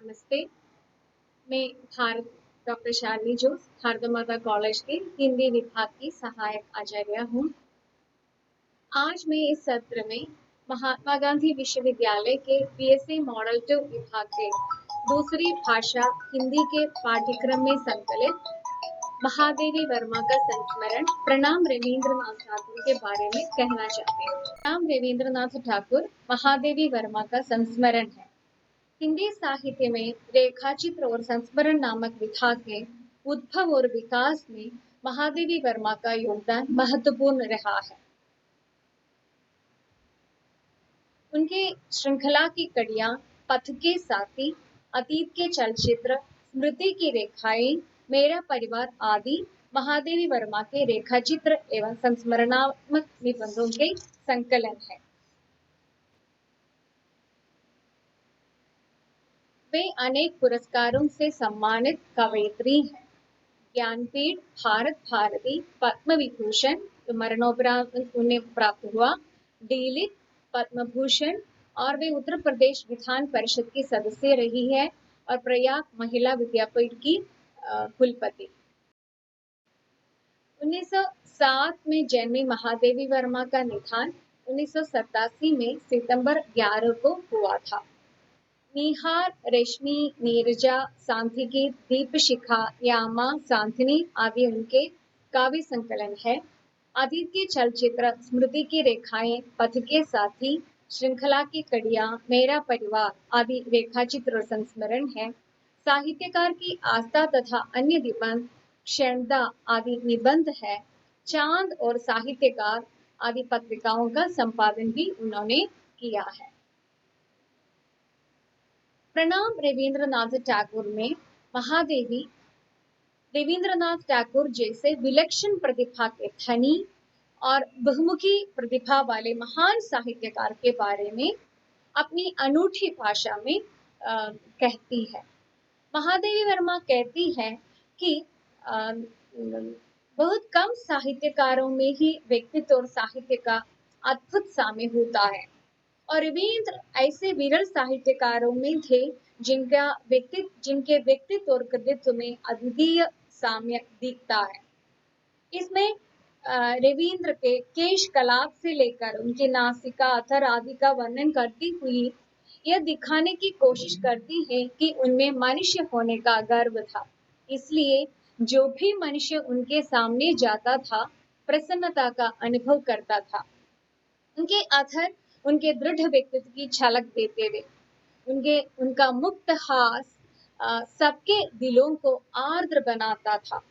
नमस्ते, मैं भारत डॉक्टर शालिनी जोस, भारत माता कॉलेज के हिंदी विभाग की सहायक आचार्य हूँ। आज मैं इस सत्र में महात्मा गांधी विश्वविद्यालय के बीएससी मॉडल 2 विभाग के दूसरी भाषा हिंदी के पाठ्यक्रम में संकलित महादेवी वर्मा का संस्मरण प्रणाम रवींद्रनाथ ठाकुर के बारे में कहना चाहती हूँ। प्रणाम रवींद्रनाथ ठाकुर महादेवी वर्मा का संस्मरण है। हिंदी साहित्य में रेखाचित्र और संस्मरण नामक विधा के उद्भव और विकास में महादेवी वर्मा का योगदान महत्वपूर्ण रहा है। उनके श्रृंखला की कड़ियां पथ के साथी, अतीत के चलचित्र, स्मृति की रेखाएं, मेरा परिवार आदि महादेवी वर्मा के रेखाचित्र एवं संस्मरणात्मक निबंधों के संकलन है। वे अनेक पुरस्कारों से सम्मानित कवयित्री हैं। ज्ञानपीठ, भारत भारती, पद्म विभूषण मरणोपरांत उन्हें प्राप्त हुआ, डीलिट, पद्म भूषण और वे उत्तर प्रदेश विधान परिषद की सदस्य रही है और प्रयाग महिला विद्यापीठ की कुलपति। 1907 में जन्मी महादेवी वर्मा का निधन 1987 में सितंबर 11 को हुआ था। निहार, रेशमी, नीरजा, सांथिकी, दीपशिखा, यामा, सांथनी आदि उनके काव्य संकलन है। अतीत के चलचित्र, स्मृति की रेखाएं, पथ के साथी, श्रृंखला की कड़ियां, मेरा परिवार आदि रेखाचित्र और संस्मरण है। साहित्यकार की आस्था तथा अन्य निबंध, क्षणदा आदि निबंध है। चांद और साहित्यकार आदि पत्रिकाओं का संपादन भी उन्होंने किया है। प्रणाम रवींद्रनाथ टैगोर में महादेवी रवींद्रनाथ टैगोर जैसे विलक्षण प्रतिभा के धनी और बहुमुखी प्रतिभा वाले महान साहित्यकार के बारे में अपनी अनूठी भाषा में कहती है। महादेवी वर्मा कहती है कि बहुत कम साहित्यकारों में ही व्यक्तित्व और साहित्य का अद्भुत साम्य होता है और रवींद्र ऐसे विरल साहित्यकारों में थे जिनके व्यक्तित्व और कृतित्व में अद्वितीय साम्य दिखता है। इसमें रवींद्र के केश कलाप से लेकर उनके नासिका, अधर आदि का वर्णन करती हुई यह दिखाने की कोशिश करती है कि उनमें मनुष्य होने का गर्व था, इसलिए जो भी मनुष्य उनके सामने जाता था प्रसन्नता का अनुभव करता था। उनके अधर उनके दृढ़ व्यक्तित्व की झलक देते थे। उनका मुक्त हास सबके दिलों को आर्द्र बनाता था।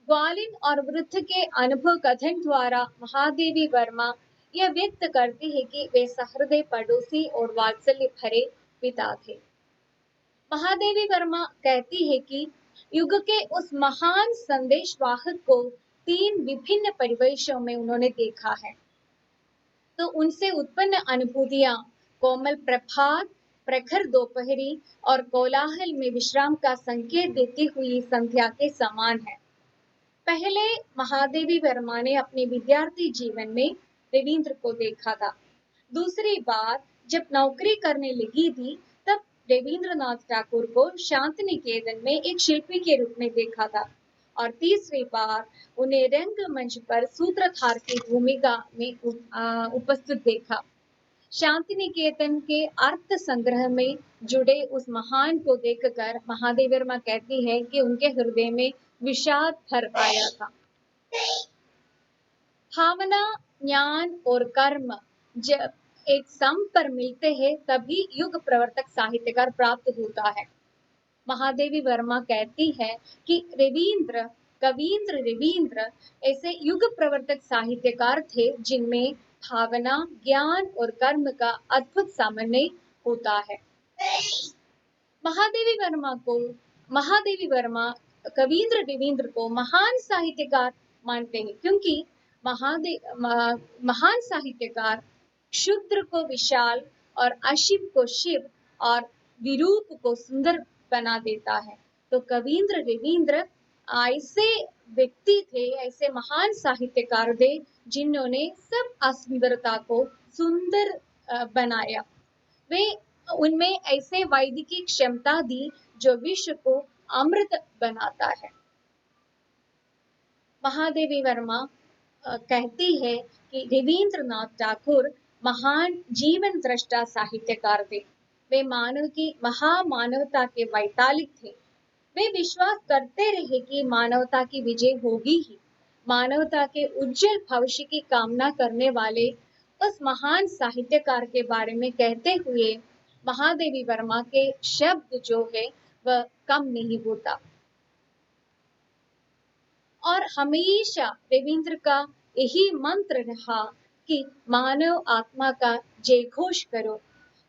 ग्वालिन और वृद्ध के अनुभव कथन द्वारा महादेवी वर्मा यह व्यक्त करती है कि वे सहृदय पड़ोसी और वात्सल्य भरे पिता थे। महादेवी वर्मा कहती है कि युग के उस महान संदेशवाहक को 3 विभिन्न परिवेशों में उन्होंने देखा है। तो उनसे उत्पन्न अनुभूतियां कोमल प्रभात, प्रखर दोपहरी और कोलाहल में विश्राम का संकेत देती हुई संध्या के समान है। पहले महादेवी वर्मा ने अपने विद्यार्थी जीवन में रवींद्र को देखा था। दूसरी बार जब नौकरी करने लगी थी तब रवींद्रनाथ टैगोर को शांतिनिकेतन में एक शिल्पी के रूप में देखा था और तीसरी बार उन्हें रंगमंच पर सूत्रधार की भूमिका में उपस्थित देखा। शांतिनिकेतन के अर्थ संग्रह में जुड़े उस महान को देखकर महादेवी वर्मा कहती है कि उनके हृदय में विषाद भर आया था। भावना, ज्ञान और कर्म जब एक सम पर मिलते हैं तभी युग प्रवर्तक साहित्यकार प्राप्त होता है। महादेवी वर्मा कहती है कि कवींद्र रवींद्र ऐसे युग प्रवर्तक साहित्यकार थे जिनमें भावना, ज्ञान और कर्म का अद्भुत समन्वय होता है। महादेवी वर्मा कवींद्र रवींद्र को महान साहित्यकार मानते हैं क्योंकि महान साहित्यकार क्षुद्र को विशाल और अशिव को शिव और विरूप को सुंदर बना देता है। तो कवींद्र रवींद्र ऐसे व्यक्ति थे, ऐसे महान साहित्यकार थे जिन्होंने सब असुंदरता को सुंदर बनाया। वे उनमें ऐसे वैदिकी क्षमता दी जो विश्व को अमृत बनाता है। महादेवी वर्मा कहती है कि रवींद्रनाथ टैगोर महान जीवन दृष्टा साहित्यकार थे। वे मानव की महामानवता के वैतालिक थे। वे विश्वास करते रहे कि मानवता की विजय होगी ही। मानवता के उज्जवल भविष्य की कामना करने वाले उस महान साहित्यकार के बारे में कहते हुए महादेवी वर्मा के शब्द जो है वह कम नहीं होता। और हमेशा रविंद्र का यही मंत्र रहा कि मानव आत्मा का जय घोष करो।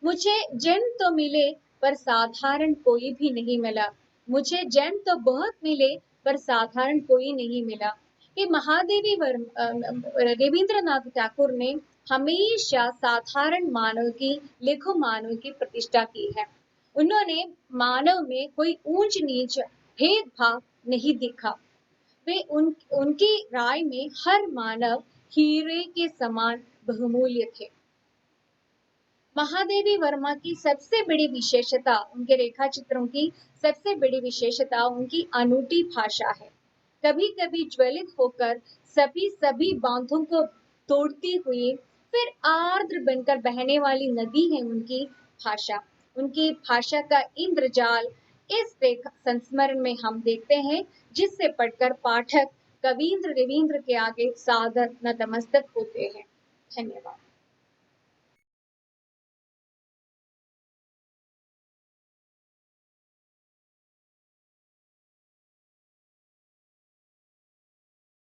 मुझे जन्म तो मिले पर साधारण कोई भी नहीं मिला। मुझे जन्म तो बहुत मिले पर साधारण कोई नहीं मिला। ये महादेवी रविंद्रनाथ टैगोर ने हमेशा साधारण मानव की, लघु मानव की प्रतिष्ठा की है। उन्होंने मानव में कोई ऊंच नीच भेदभाव नहीं दिखा। वे उनकी राय में हर मानव हीरे के समान बहुमूल्य थे। महादेवी वर्मा की सबसे बड़ी विशेषता, उनके रेखा चित्रों की सबसे बड़ी विशेषता उनकी अनूठी भाषा है। कभी कभी ज्वलित होकर सभी बांधों को तोड़ती हुई फिर आर्द्र बनकर बहने वाली नदी है उनकी भाषा। उनकी भाषा का इंद्रजाल इस संस्मरण में हम देखते हैं, जिससे पढ़कर पाठक कवींद्र रवींद्र के आगे सादर नतमस्तक होते हैं। धन्यवाद।